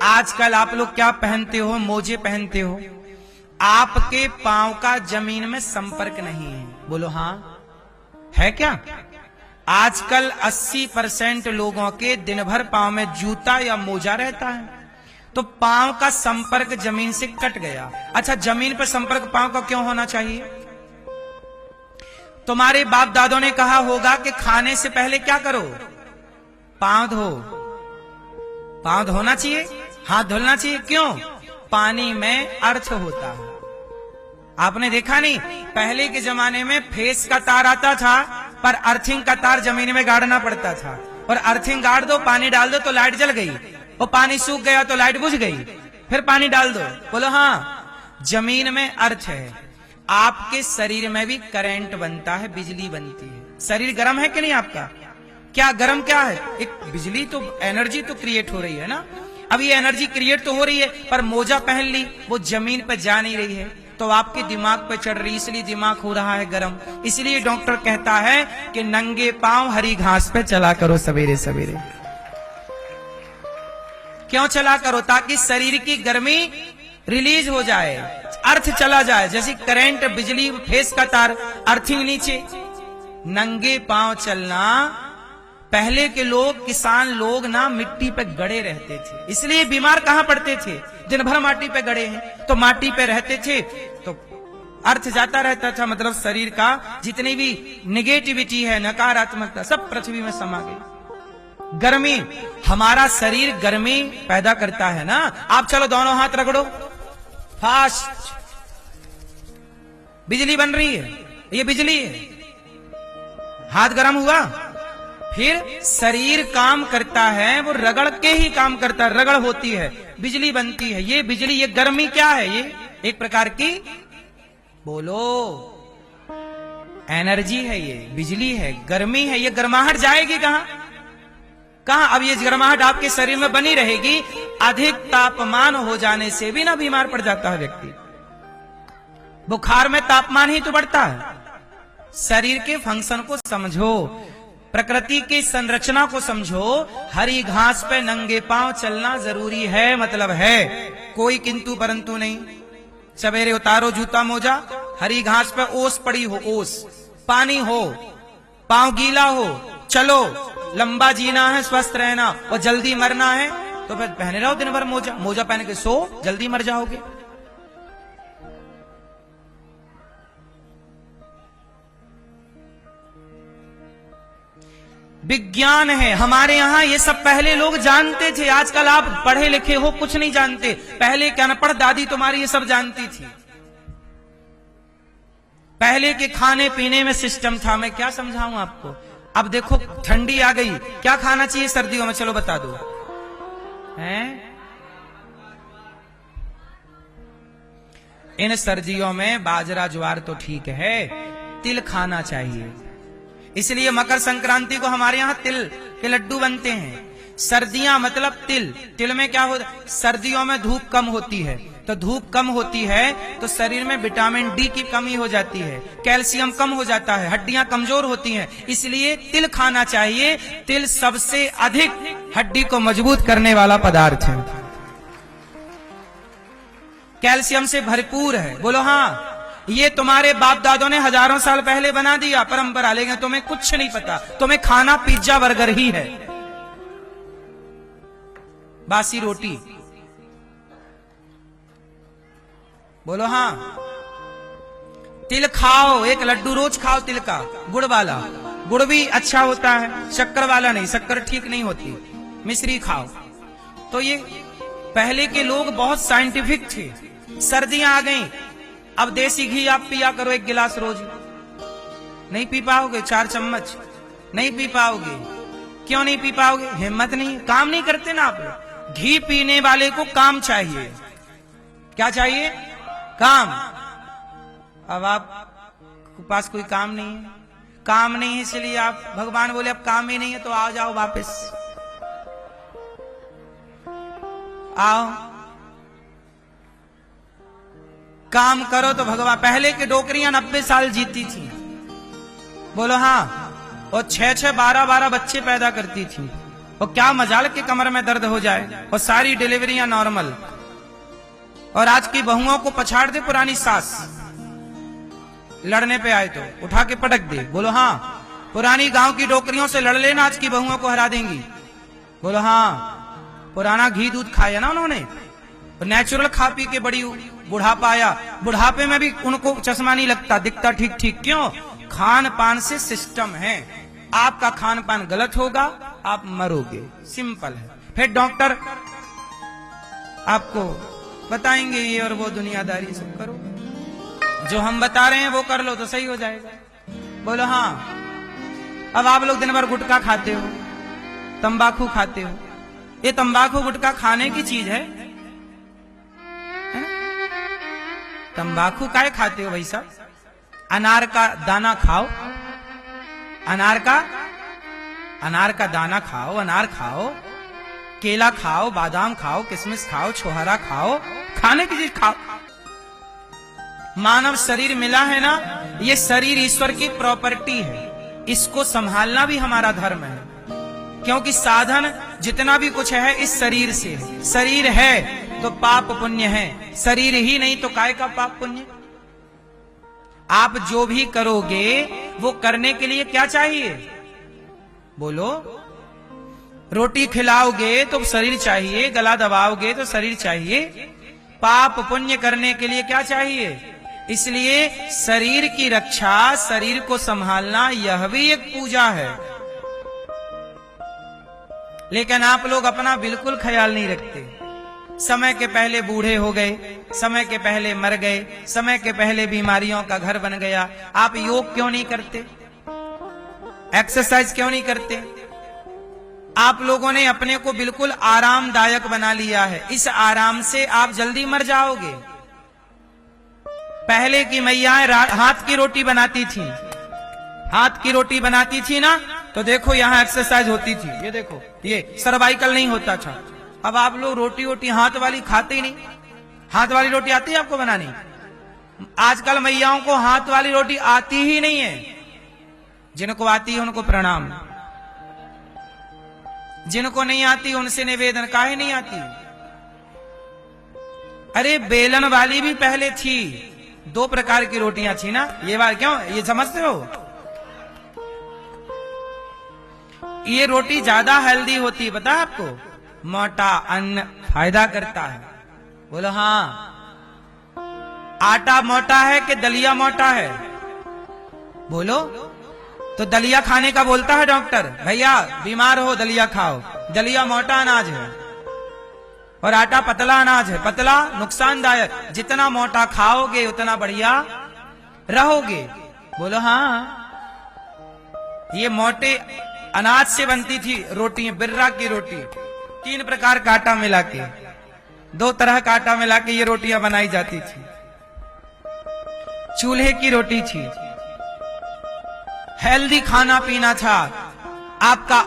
आजकल आप लोग क्या पहनते हो? मोजे पहनते हो। आपके पांव का जमीन में संपर्क नहीं है। बोलो हाँ है क्या? आजकल 80% लोगों के दिन भर पांव में जूता या मोजा रहता है, तो पांव का संपर्क जमीन से कट गया। अच्छा, जमीन पर संपर्क पांव का क्यों होना चाहिए? तुम्हारे बाप दादों ने कहा होगा कि खाने से पहले क्या करो? पांव धो। पांव धोना चाहिए, हाथ धोना चाहिए। क्यों? पानी में अर्थ होता है। आपने देखा नहीं, पहले के जमाने में फेस का तार आता था, पर अर्थिंग का तार जमीन में गाड़ना पड़ता था। और अर्थिंग गाड़ दो, पानी डाल दो तो लाइट जल गई, और पानी सूख गया तो लाइट बुझ गई, फिर पानी डाल दो। बोलो हाँ, जमीन में अर्थ है। आपके शरीर में भी करंट बनता है, बिजली बनती है। शरीर गर्म है कि नहीं आपका? क्या गर्म क्या है? एक बिजली तो, एनर्जी तो क्रिएट हो रही है ना। अब ये एनर्जी क्रिएट तो हो रही है, पर मोजा पहन ली, वो जमीन पर जा नहीं रही है, तो आपके दिमाग पे चढ़ रही, इसलिए दिमाग हो रहा है गर्म। इसलिए डॉक्टर कहता है कि नंगे पांव हरी घास पे चला करो सवेरे सवेरे। क्यों चला करो? ताकि शरीर की गर्मी रिलीज हो जाए, अर्थ चला जाए। जैसे करंट, बिजली, फेस का तार, अर्थिंग नीचे। नंगे पांव चलना, पहले के लोग, किसान लोग ना मिट्टी पे गड़े रहते थे, इसलिए बीमार कहां पड़ते थे? दिन भर माटी पे गड़े हैं, तो माटी पे रहते थे तो अर्थ जाता रहता था। मतलब शरीर का जितनी भी निगेटिविटी है, नकारात्मकता, सब पृथ्वी में समा गई। गर्मी, हमारा शरीर गर्मी पैदा करता है ना। आप चलो दोनों हाथ रगड़ो, फास्ट, बिजली बन रही है, ये बिजली है। हाथ गर्म हुआ, फिर शरीर काम करता है, वो रगड़ के ही काम करता है, रगड़ होती है, बिजली बनती है। ये बिजली, ये गर्मी क्या है? ये एक प्रकार की, बोलो, एनर्जी है, ये बिजली है, गर्मी है। ये गर्माहट जाएगी कहां? कहां? अब ये गर्माहट आपके शरीर में बनी रहेगी। अधिक तापमान हो जाने से भी ना बीमार पड़ जाता है व्यक्ति। बुखार में तापमान ही तो बढ़ता है। शरीर के फंक्शन को समझो, प्रकृति की संरचना को समझो। हरी घास पे नंगे पांव चलना जरूरी है, मतलब है, कोई किंतु परंतु नहीं। सवेरे उतारो जूता मोजा, हरी घास पे ओस पड़ी हो, ओस, पानी हो, पांव गीला हो, चलो। लंबा जीना है, स्वस्थ रहना और जल्दी मरना है, तो फिर पहने रहो दिन भर मोजा। मोजा पहन के सो, जल्दी मर जाओगे। विज्ञान है हमारे यहाँ, ये सब पहले लोग जानते थे। आजकल आप पढ़े लिखे हो, कुछ नहीं जानते। पहले क्या अनपढ़ दादी तुम्हारी ये सब जानती थी। पहले के खाने पीने में सिस्टम था, मैं क्या समझाऊं आपको। अब देखो ठंडी आ गई, क्या खाना चाहिए सर्दियों में? चलो बता दो। हैं? इन सर्दियों में बाजरा ज्वार तो ठीक है, तिल खाना चाहिए। इसलिए मकर संक्रांति को हमारे यहाँ तिल के लड्डू बनते हैं। सर्दियां मतलब तिल। तिल में क्या होता है? सर्दियों में धूप कम होती है, तो धूप कम होती है तो शरीर में विटामिन डी की कमी हो जाती है, कैल्शियम कम हो जाता है, हड्डियां कमजोर होती हैं, इसलिए तिल खाना चाहिए। तिल सबसे अधिक हड्डी को मजबूत करने वाला पदार्थ है, कैल्शियम से भरपूर है। बोलो हाँ। ये तुम्हारे बाप दादों ने हजारों साल पहले बना दिया, परंपरा, लेकिन तुम्हें कुछ नहीं पता। तुम्हें खाना पिज्जा बर्गर ही है, बासी रोटी। बोलो हाँ। तिल खाओ, एक लड्डू रोज खाओ तिल का, गुड़ वाला। गुड़ भी अच्छा होता है, शक्कर वाला नहीं, शक्कर ठीक नहीं होती। मिश्री खाओ। तो ये पहले के लोग बहुत साइंटिफिक थे। सर्दियां आ गई, अब देसी घी आप पिया करो 1 गिलास रोज। नहीं पी पाओगे? 4 चम्मच नहीं पी पाओगे। क्यों नहीं पी पाओगे? हिम्मत नहीं, काम नहीं करते ना आप लोग। घी पीने वाले को काम चाहिए। क्या चाहिए? काम। अब आप पास कोई काम नहीं है, काम नहीं है, इसलिए आप, भगवान बोले अब काम ही नहीं है तो आ जाओ वापस, आओ काम करो तो भगवान। पहले के डोकरियां 90 साल जीती थी। बोलो हाँ। और 6-6, 12-12 बच्चे पैदा करती थी। और क्या मजाल के कमर में दर्द हो जाए और सारी डिलीवरियां नॉर्मल। और आज की बहुओं को पछाड़ दे पुरानी सास, लड़ने पे आए तो उठा के पटक दे। बोलो हाँ। पुरानी गांव की डोकरियों से लड़ लेना, आज की बहुओं को हरा देंगी। बोलो हाँ। पुराना घी दूध खाया ना उन्होंने, नेचुरल खा पी के बड़ी बुढ़ापा आया, बुढ़ापे में भी उनको चश्मा नहीं लगता, दिखता ठीक ठीक। क्यों? खान पान से सिस्टम है। आपका खान पान गलत होगा, आप मरोगे, सिंपल है। फिर डॉक्टर आपको बताएंगे ये और वो दुनियादारी सब करो, जो हम बता रहे हैं वो कर लो तो सही हो जाएगा। बोलो हाँ। अब आप लोग दिन भर गुटखा खाते हो, तंबाकू खाते हो। ये तंबाकू गुटखा खाने की चीज है? तंबाकू काहे खाते हो भाई साहब? अनार का दाना खाओ, अनार का दाना खाओ, अनार खाओ, केला खाओ, बादाम खाओ, किशमिश खाओ, छोहरा खाओ, खाने की चीज खाओ। मानव शरीर मिला है ना, ये शरीर ईश्वर की प्रॉपर्टी है, इसको संभालना भी हमारा धर्म है। क्योंकि साधन जितना भी कुछ है इस शरीर से है। शरीर है तो पाप पुण्य है, शरीर ही नहीं तो काय का पाप पुण्य। आप जो भी करोगे वो करने के लिए क्या चाहिए? बोलो। रोटी खिलाओगे तो शरीर चाहिए, गला दबाओगे तो शरीर चाहिए। पाप पुण्य करने के लिए क्या चाहिए? इसलिए शरीर की रक्षा, शरीर को संभालना, यह भी एक पूजा है। लेकिन आप लोग अपना बिल्कुल ख्याल नहीं रखते। समय के पहले बूढ़े हो गए, समय के पहले मर गए, समय के पहले बीमारियों का घर बन गया। आप योग क्यों नहीं करते? एक्सरसाइज क्यों नहीं करते? आप लोगों ने अपने को बिल्कुल आरामदायक बना लिया है। इस आराम से आप जल्दी मर जाओगे। पहले की मैयाएं हाथ की रोटी बनाती थी, हाथ की रोटी बनाती थी ना, तो देखो यहां एक्सरसाइज होती थी। ये देखो, ये सर्वाइकल नहीं होता था। अब आप लोग रोटी वोटी हाथ वाली खाते ही नहीं। हाथ वाली रोटी आती है आपको बनानी? आजकल मैयाओं को हाथ वाली रोटी आती ही नहीं है। जिनको आती है उनको प्रणाम, जिनको नहीं आती उनसे निवेदन, काहे नहीं आती? अरे बेलन वाली भी पहले थी, 2 प्रकार की रोटियां थी ना। ये बात क्यों, ये समझते हो? ये रोटी ज्यादा हेल्दी होती है, पता है आपको? मोटा अन्न फायदा करता है। बोलो हाँ। आटा मोटा है कि दलिया मोटा है? बोलो। तो दलिया खाने का बोलता है डॉक्टर, भैया बीमार हो दलिया खाओ। दलिया मोटा अनाज है और आटा पतला अनाज है। पतला नुकसानदायक, जितना मोटा खाओगे उतना बढ़िया रहोगे। बोलो हाँ। ये मोटे अनाज से बनती थी रोटी, बिर्रा की रोटी। 3 प्रकार का आटा मिला के, 2 तरह का आटा मिला के ये रोटियां बनाई जाती थी। चूल्हे की रोटी थी, हेल्दी खाना पीना था। आपका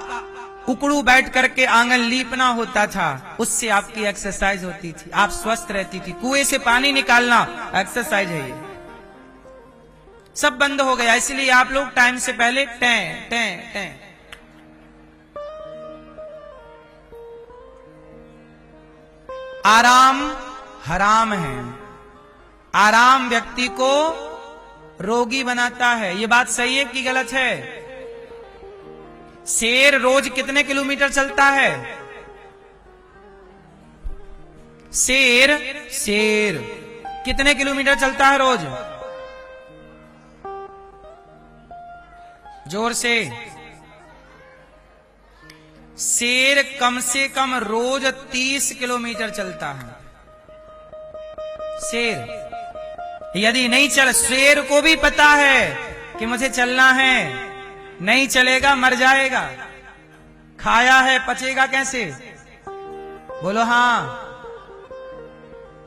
उकड़ू बैठ करके आंगन लीपना होता था, उससे आपकी एक्सरसाइज होती थी, आप स्वस्थ रहती थी। कुएं से पानी निकालना एक्सरसाइज है। ये सब बंद हो गया, इसलिए आप लोग टाइम से पहले टें टें टें। आराम हराम है। आराम व्यक्ति को रोगी बनाता है। ये बात सही है कि गलत है? शेर रोज कितने किलोमीटर चलता है? शेर कितने किलोमीटर चलता है रोज? जोर से। शेर कम से कम रोज 30 किलोमीटर चलता है। शेर यदि नहीं चल, शेर को भी पता है कि मुझे चलना है, नहीं चलेगा मर जाएगा। खाया है पचेगा कैसे? बोलो हाँ।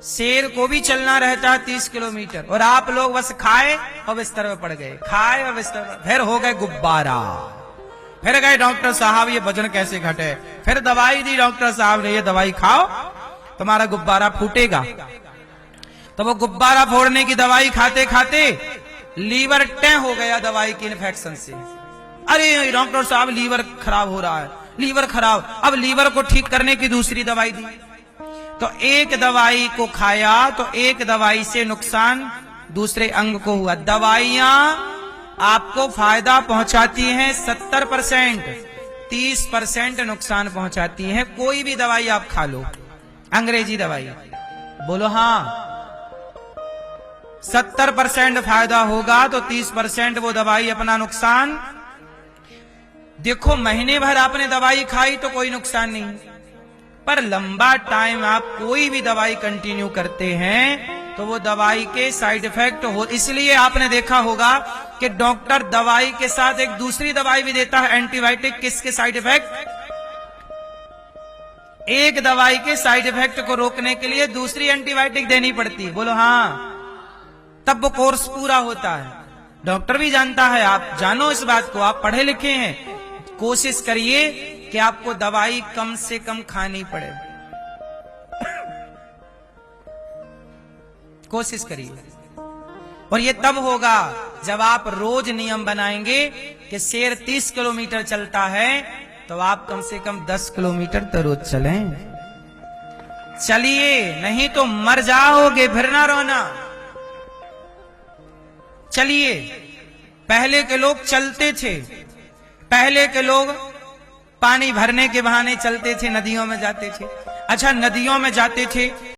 शेर को भी चलना रहता है 30 किलोमीटर, और आप लोग बस खाए और बिस्तर में पड़ गए, खाए और बिस्तर में, फिर हो गए गुब्बारा। फिर गए डॉक्टर साहब ये वजन कैसे घटे, फिर दवाई दी डॉक्टर साहब ने, ये दवाई खाओ तुम्हारा गुब्बारा फूटेगा। तो वो गुब्बारा फोड़ने की दवाई खाते खाते लीवर टें हो गया दवाई की इन्फेक्शन से। अरे डॉक्टर साहब लीवर खराब हो रहा है, लीवर खराब, अब लीवर को ठीक करने की दूसरी दवाई दी। तो एक दवाई को खाया तो एक दवाई से नुकसान दूसरे अंग को हुआ। दवाइयां आपको फायदा पहुंचाती हैं 70%, 30% नुकसान पहुंचाती हैं। कोई भी दवाई आप खा लो, अंग्रेजी दवाई, बोलो हाँ, 70% फायदा होगा तो 30% वो दवाई अपना नुकसान। देखो महीने भर आपने दवाई खाई तो कोई नुकसान नहीं, पर लंबा टाइम आप कोई भी दवाई कंटिन्यू करते हैं तो वो दवाई के साइड इफेक्ट हो। इसलिए आपने देखा होगा कि डॉक्टर दवाई के साथ एक दूसरी दवाई भी देता है, एंटीबायोटिक। किसके साइड इफेक्ट? एक दवाई के साइड इफेक्ट को रोकने के लिए दूसरी एंटीबायोटिक देनी पड़ती है, बोलो हाँ, तब वो कोर्स पूरा होता है। डॉक्टर भी जानता है, आप जानो इस बात को, आप पढ़े लिखे हैं। कोशिश करिए कि आपको दवाई कम से कम खानी पड़े, कोशिश करिए। और ये तब होगा जब आप रोज नियम बनाएंगे कि शेर 30 किलोमीटर चलता है तो आप कम से कम 10 किलोमीटर तो रोज चलें। चलिए, नहीं तो मर जाओगे, फिर ना रोना। चलिए, पहले के लोग चलते थे, पहले के लोग पानी भरने के बहाने चलते थे, नदियों में जाते थे। अच्छा, नदियों में जाते थे